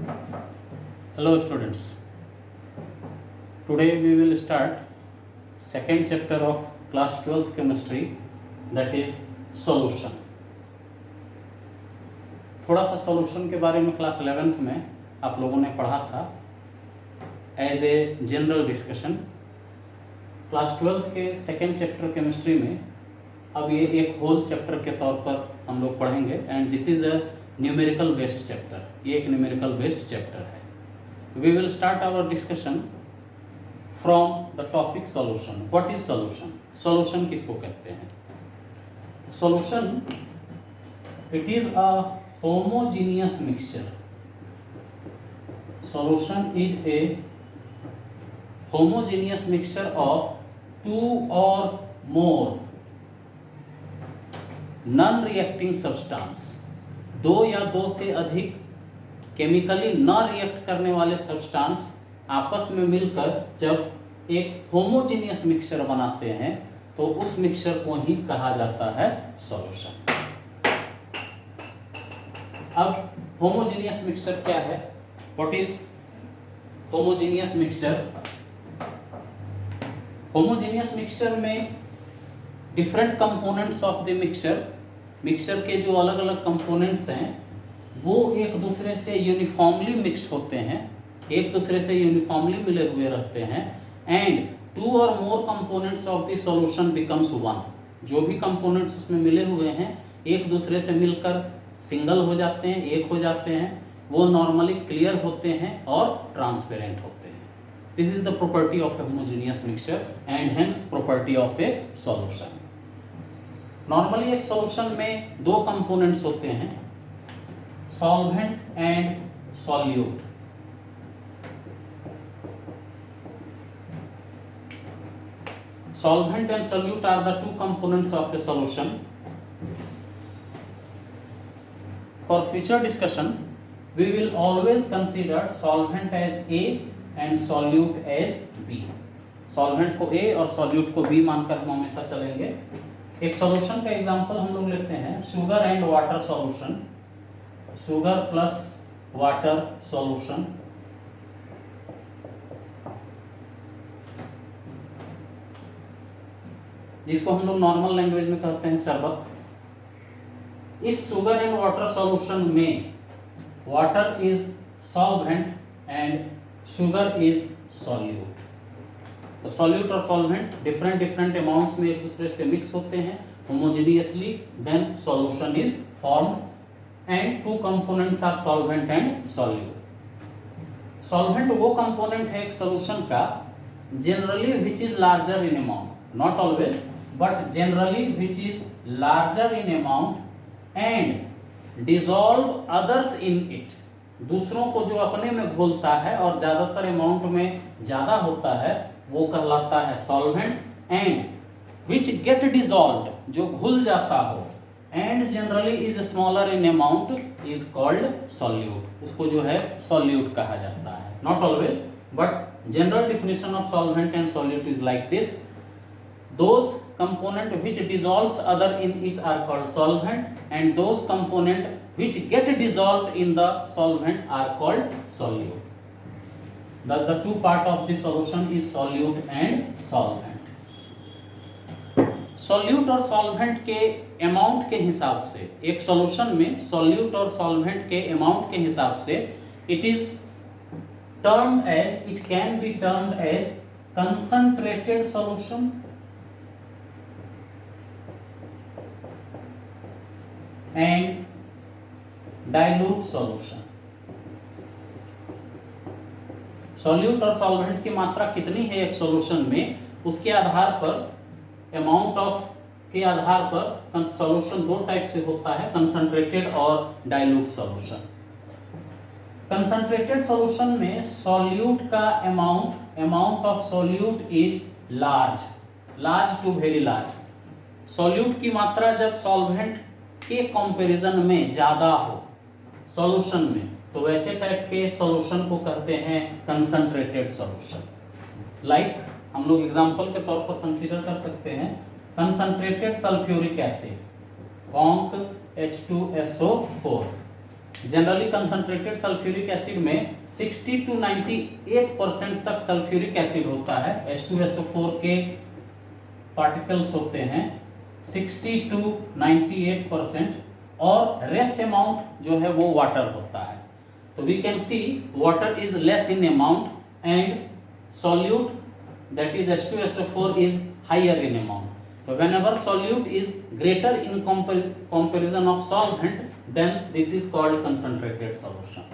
Hello students, today we will start second chapter of class 12th chemistry, that is solution. थोड़ा सा solution के बारे में class 11th में आप लोगों ने पढ़ा था as a general discussion. Class 12th के सेकेंड चैप्टर केमिस्ट्री में अब ये एक होल चैप्टर के तौर पर हम लोग पढ़ेंगे and this is a numerical based chapter. ये एक न्यूमेरिकल बेस्ड चैप्टर है. We will start our discussion from the topic solution. What is solution? Solution किसको कहते हैं? Solution, it is a homogeneous mixture. Solution is a homogeneous mixture of two or more non-reacting substance. दो या दो से अधिक chemically न react करने वाले सब्सटेंस आपस में मिलकर जब एक होमोजेनियस मिक्सचर बनाते हैं तो उस मिक्सचर को ही कहा जाता है सॉल्यूशन. अब होमोजेनियस मिक्सचर क्या है? What is homogeneous mixture? Homogeneous mixture में different components of the mixture के जो अलग अलग कंपोनेंट्स हैं वो एक दूसरे से यूनिफॉर्मली मिक्स्ड होते हैं, एक दूसरे से यूनिफॉर्मली मिले हुए रहते हैं एंड टू और more components of the solution becomes one. जो भी कंपोनेंट्स उसमें मिले हुए हैं एक दूसरे से मिलकर सिंगल हो जाते हैं, एक हो जाते हैं. वो नॉर्मली क्लियर होते हैं और ट्रांसपेरेंट होते हैं. This is the property of A homogeneous mixture and hence property of A solution. Normally एक सॉल्यूशन में दो कंपोनेंट्स होते हैं, solvent and solute. Solvent and solute are the two components of a solution. For future discussion, we will always consider solvent as A and solute as B. Solvent को A और solute को B मानकर हम हमेशा चलेंगे. एक solution का example हम लोग लेते हैं sugar and water solution. Sugar plus water solution. जिसको हम लोग नॉर्मल लैंग्वेज में कहते हैं शरबत. इस शुगर एंड वाटर सॉल्यूशन में water is solvent and sugar is solute. तो सॉल्यूट और सॉल्वेंट डिफरेंट अमाउंट्स में एक दूसरे से मिक्स होते हैं homogeneously, then solution is formed and two components are solvent and solute. Solvent वो component है एक solution का generally which is larger in amount, not always but generally which is larger in amount and dissolve others in it. दूसरों को जो अपने में घोलता है और ज़्यादातर अमाउंट में ज़्यादा होता है वो कहलाता है solvent and which get dissolved, जो घुल जाता हो and generally is smaller in amount is called solute. उसको जो है solute कहा जाता है. Not always but general definition of solvent and solute is like this. Those component which dissolves other in it are called solvent and those component which get dissolved in the solvent are called solute. Thus the two part of the solution is solute and solvent. Solute और solvent के amount के हिसाब से एक solution में solute और solvent के amount के हिसाब से it is termed as, it can be termed as concentrated solution and dilute solution. Solute और सॉल्वेंट की मात्रा कितनी है एक सॉल्यूशन में उसके आधार पर, अमाउंट ऑफ के आधार पर सॉल्यूशन दो टाइप से होता है, कंसंट्रेटेड और डाइल्यूट सॉल्यूशन. कंसंट्रेटेड सॉल्यूशन में सॉल्यूट का amount of solute is large to very large. Solute की मात्रा जब सॉल्वेंट के कंपैरिजन में ज्यादा हो सॉल्यूशन में तो वैसे टाइप के सॉल्यूशन को कहते हैं कंसंट्रेटेड सॉल्यूशन. लाइक हम लोग एग्जाम्पल के तौर पर कंसीडर कर सकते हैं concentrated sulphuric acid, conc H2SO4. Generally concentrated sulphuric acid में 60 to 98% तक सल्फ्यूरिक एसिड होता है। H2SO4 के पार्टिकल्स होते हैं 60 to 98% और रेस्ट अमाउंट जो है वो वाटर होता है। तो we can see water is less in amount and solute that is H2SO4 is higher in amount. So whenever solute is greater in comparison of solvent, then this is called concentrated solution.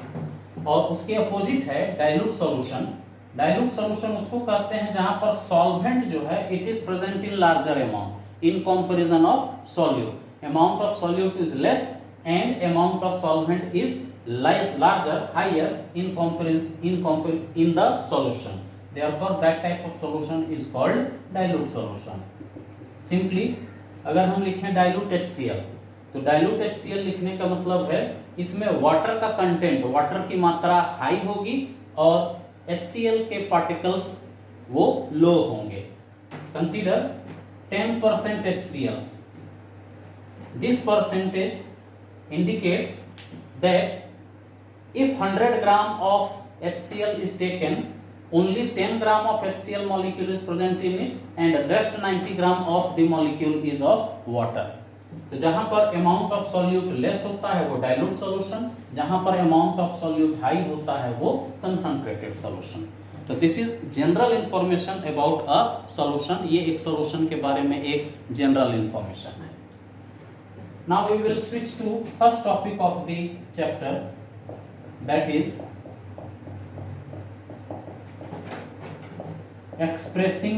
और उसके opposite है dilute solution. Dilute solution उसको कहते हैं जहां पर solvent जो है it is present in larger amount in comparison of solute. Amount of solute is less and amount of solvent is larger, higher in comparison in the solution. Therefore, that type of solution is called dilute solution. Simply अगर हम लिखें dilute HCl, तो dilute HCl लिखने का मतलब है इसमें water का कंटेंट, वाटर की मात्रा हाई होगी और HCl के पार्टिकल्स वो लो होंगे। Consider 10% HCl. This percentage indicates that if 100 gram of HCl is taken, only 10 gram of HCl molecule is present in it and rest 90 gram of the molecule is of water. तो जहां पर amount of solute less होता है वो dilute solution, जहां पर amount of solute high होता है वो concentrated solution. तो this is general information about a solution. ये एक solution के बारे में एक general information है. Now we will switch to first topic of the chapter, that is expressing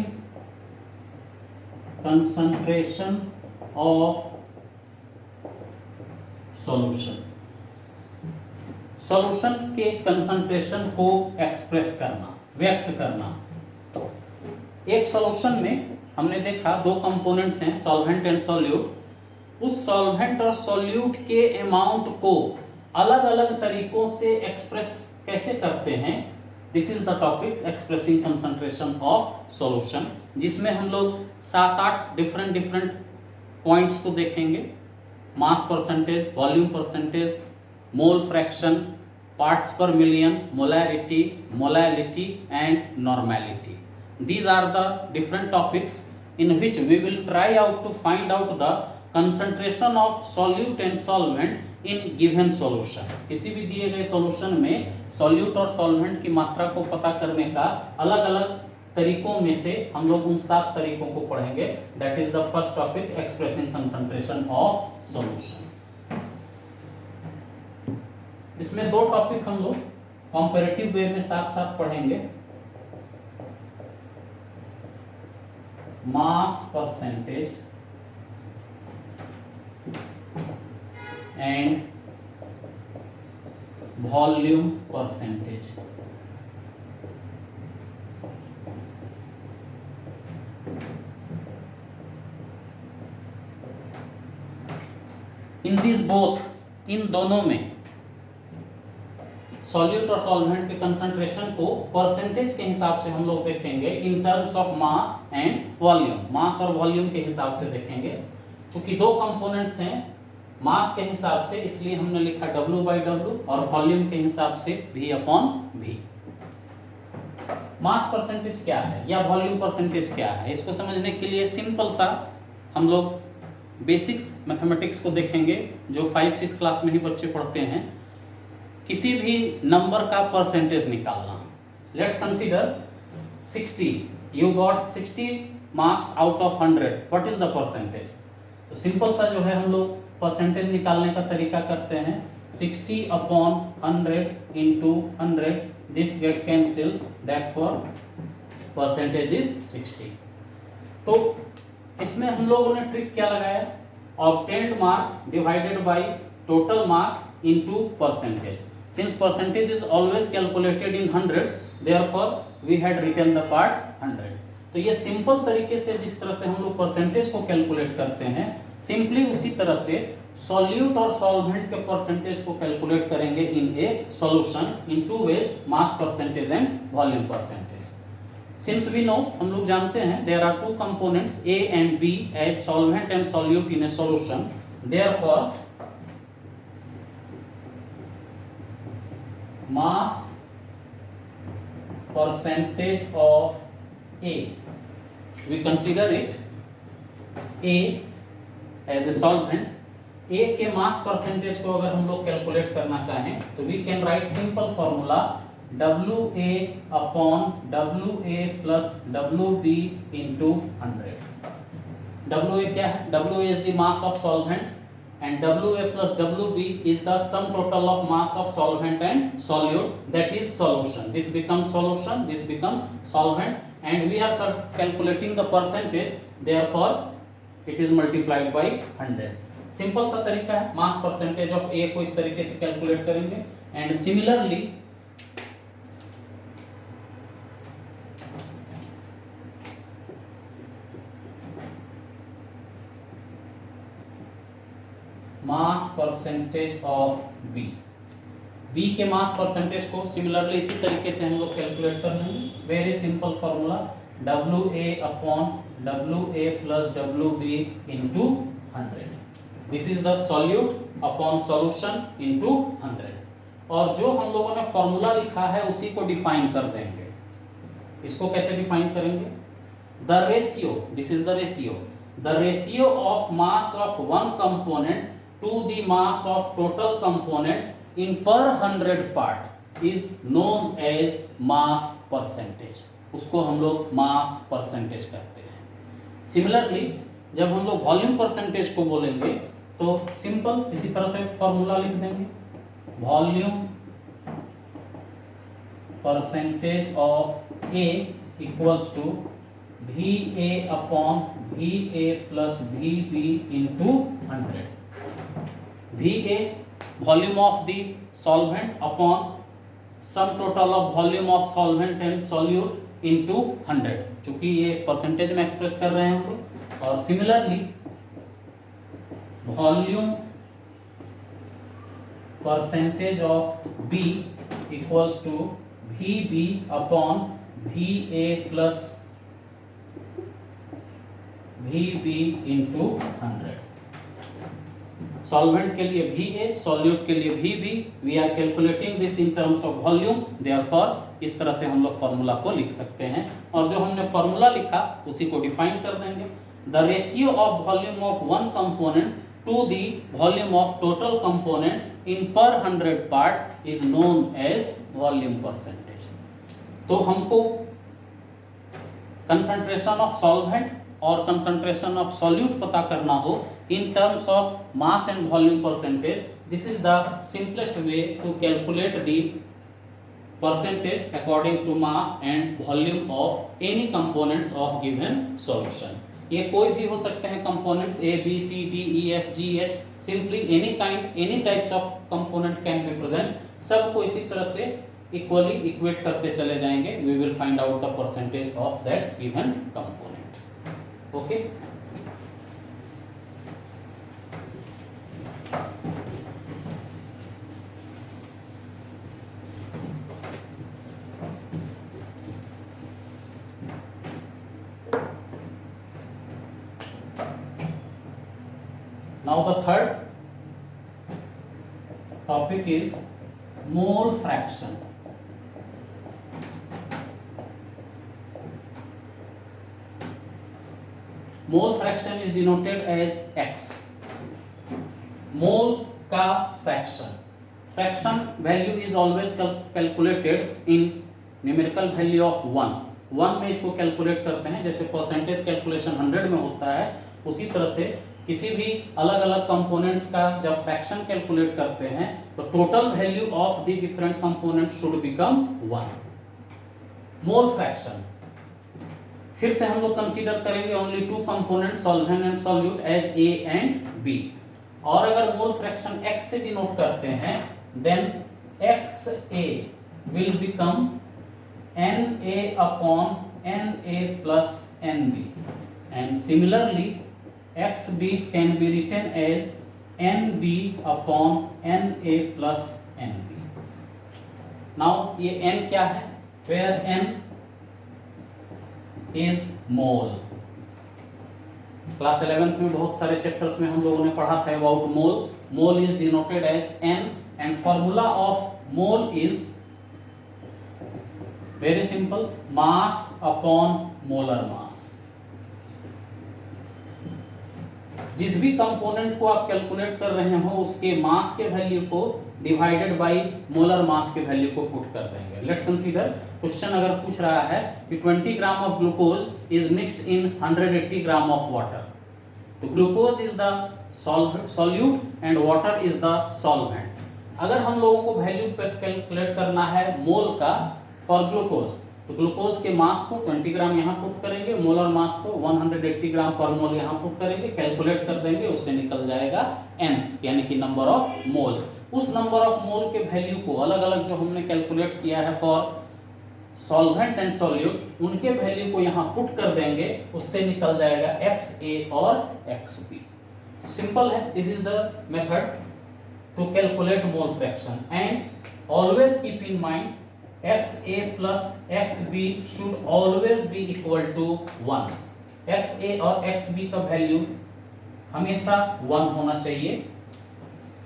concentration of solution. Solution के कंसंट्रेशन को एक्सप्रेस करना, व्यक्त करना। एक सॉल्यूशन में हमने देखा दो कंपोनेंट्स हैं सॉल्वेंट एंड सॉल्यूट। उस सॉल्वेंट और सॉल्यूट के अमाउंट को अलग अलग तरीकों से एक्सप्रेस कैसे करते हैं, this is the topic expressing concentration of solution, जिसमें हम लोग 7-8 डिफरेंट पॉइंट्स को देखेंगे। Mass percentage, volume percentage, mole fraction, parts per million, molarity, molality and normality. These are the different topics in which we will try out to find out the concentration of solute and solvent in given solution. किसी भी दिए गए solution में solute और solvent की मात्रा को पता करने का अलग अलग तरीकों में से हम लोग उन 7 तरीकों को पढ़ेंगे। That is the first topic, expressing concentration of solution. इसमें 2 टॉपिक हम लोग कंपैरेटिव वे में साथ साथ पढ़ेंगे। Mass percentage and volume percentage. In this both, इन दोनों में सॉल्यूट और सॉल्वेंट के कंसंट्रेशन को परसेंटेज के हिसाब से हम लोग देखेंगे in terms of mass and volume. Mass और वॉल्यूम के हिसाब से देखेंगे। क्योंकि 2 कंपोनेंट्स हैं मास के हिसाब से, इसलिए हमने लिखा W/W, और वॉल्यूम के हिसाब से V/V। मास परसेंटेज क्या है या वॉल्यूम परसेंटेज क्या है, इसको समझने के लिए सिंपल सा हम लोग बेसिक्स मैथमेटिक्स को देखेंगे, जो 5-6 क्लास में ही बच्चे पढ़ते हैं। किसी भी नंबर का परसेंटेज निकालना। Let's consider 60, you got 60 marks out of 100, what is the percentage? तो सिंपल सा जो है हम लोग परसेंटेज निकालने का तरीका करते हैं 60/100 into 100, this get cancel, therefore percentage is 60। तो इसमें हम लोगों ने ट्रिक क्या लगाया, obtained marks divided by total marks into percentage. Since percentage is always calculated in 100, therefore we had written the part 100। तो ये सिंपल तरीके से जिस तरह से हम लोग परसेंटेज को कैलकुलेट करते हैं, सिंपली उसी तरह से सॉल्यूट और सॉल्वेंट के परसेंटेज को कैलकुलेट करेंगे in a solution in 2 ways, mass percentage and volume percentage. Since we know, हम लोग जानते हैं there are 2 components A and B as solvent and solute in a solution, therefore mass percentage of A, we consider it A as a solvent. A के mass percentage को अगर हम लोग calculate करना चाहें तो we can write simple formula WA upon WA plus WB into 100. WA क्या है? WA is the mass of solvent and WA plus WB is the sum total of mass of solvent and solute, that is solution. This becomes solution, this becomes solvent, and we are calculating the percentage, therefore it is multiplied by 100. Simple सा तरीका है. मास percentage of ए को इस तरीके से calculate करेंगे. And similarly mass percentage of B, B के mass percentage को सिमिलरली इसी तरीके से हम लोग कैलकुलेट कर लेंगे. Very simple formula WA upon WA plus WB into 100. This is the solute upon solution into 100. और जो हम लोगों ने फॉर्मूला लिखा है उसी को डिफाइन कर देंगे. इसको कैसे डिफाइन करेंगे? The ratio, this is the ratio, the ratio of mass of one component to the mass of total component in per 100 part is known as mass percentage. उसको हम लोग मास परसेंटेज कहते हैं. सिमिलरली जब हम लोग volume percentage को बोलेंगे तो सिंपल इसी तरह से फॉर्मूला लिख देंगे. Volume percentage of A equals to VA upon VA plus VB into 100. VA volume of the solvent upon sum total of volume of solvent and solute into 100, चूंकि ये परसेंटेज में एक्सप्रेस कर रहे हैं हम लोग. और similarly volume percentage of B equals to VB upon VA plus VB into 100. Solvent के लिए VA, सॉल्यूट के लिए VB. We are calculating this in terms of volume, therefore इस तरह से हम लोग फॉर्मूला को लिख सकते हैं. और जो हमने फॉर्मूला लिखा उसी को डिफाइन कर देंगे. The ratio of volume of one component to the volume of total component in per 100 part is known as volume percentage. तो हमको कंसंट्रेशन ऑफ सॉल्वेंट और कंसंट्रेशन ऑफ सॉल्यूट पता करना हो in terms of mass and volume percentage, this is the simplest way to calculate the percentage according to mass and volume of any components of given solution. ये कोई भी हो सकते हैं components A, B, C, D, E, F, G, H. Simply any kind, any types of component can be present. सबको इसी तरह से equally equate करते चले जाएंगे. We will find out the percentage of that given component. Okay. Now the third topic is mole fraction. Mole fraction is denoted as x. Mole का fraction. Fraction value is always calculated in numerical value of 1. 1 में इसको calculate करते हैं. जैसे percentage calculation 100 में होता है, उसी तरह से किसी भी अलग अलग कंपोनेंट्स का जब फ्रैक्शन कैलकुलेट करते हैं तो total value of the different component should become 1. Mole fraction फिर से हम लोग कंसीडर करेंगे only 2 component solvent and solute as A and B. और अगर मोल फ्रैक्शन x से डिनोट करते हैं then XA will become NA upon NA plus NB and similarly XB can be written as NB upon NA plus NB. Now ये N क्या है? Where N is mole. Class 11th में बहुत सारे chapters में हम लोगों ने पढ़ा था about mole. Mole is denoted as N and formula of mole is very simple, mass upon molar mass. जिस भी कंपोनेंट को आप कैलकुलेट कर रहे हो उसके मास के वैल्यू को डिवाइडेड बाय मोलर मास के वैल्यू को पुट कर देंगे। लेट्स कंसीडर, क्वेश्चन अगर पूछ रहा है कि 20 gram of glucose is mixed in 180 gram of water, तो glucose is the solute and water is the solvent. अगर हम लोगों को वैल्यू कैलकुलेट करना है मोल का फॉर ग्लूकोज, तो ग्लूकोज के मास को 20 ग्राम यहाँ पुट करेंगे, मोलर मास को 180 ग्राम पर मोल यहाँ पुट करेंगे, कैलकुलेट कर देंगे, उससे निकल जाएगा m, यानी कि नंबर ऑफ मोल। उस नंबर ऑफ मोल के वैल्यू को अलग अलग जो हमने कैलकुलेट किया है फॉर सॉल्वेंट एंड सॉल्यूट, उनके वैल्यू को यहाँ पुट कर देंगे, उससे निकल जाएगा XA और XB। सिंपल है, this is the method to calculate mole fraction and always keep in mind XA plus XB should always be equal to 1। XA और XB का वैल्यू हमेशा 1 होना चाहिए।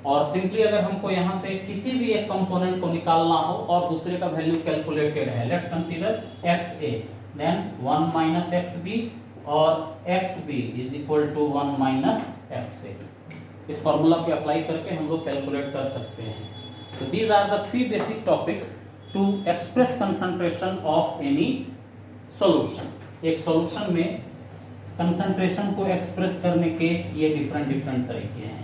और सिंपली अगर हमको यहाँ से किसी भी एक कंपोनेंट को निकालना हो और दूसरे का वैल्यू कैलकुलेटेड है, let's consider XA then 1 minus XB और XB is equal to 1 minus XA। इस फॉर्मूला पे अप्लाई करके हम लोग कैलकुलेट कर सकते हैं। तो these are the 3 basic topics to express concentration of any solution. एक सॉल्यूशन में कंसंट्रेशन को एक्सप्रेस करने के ये डिफरेंट तरीके हैं।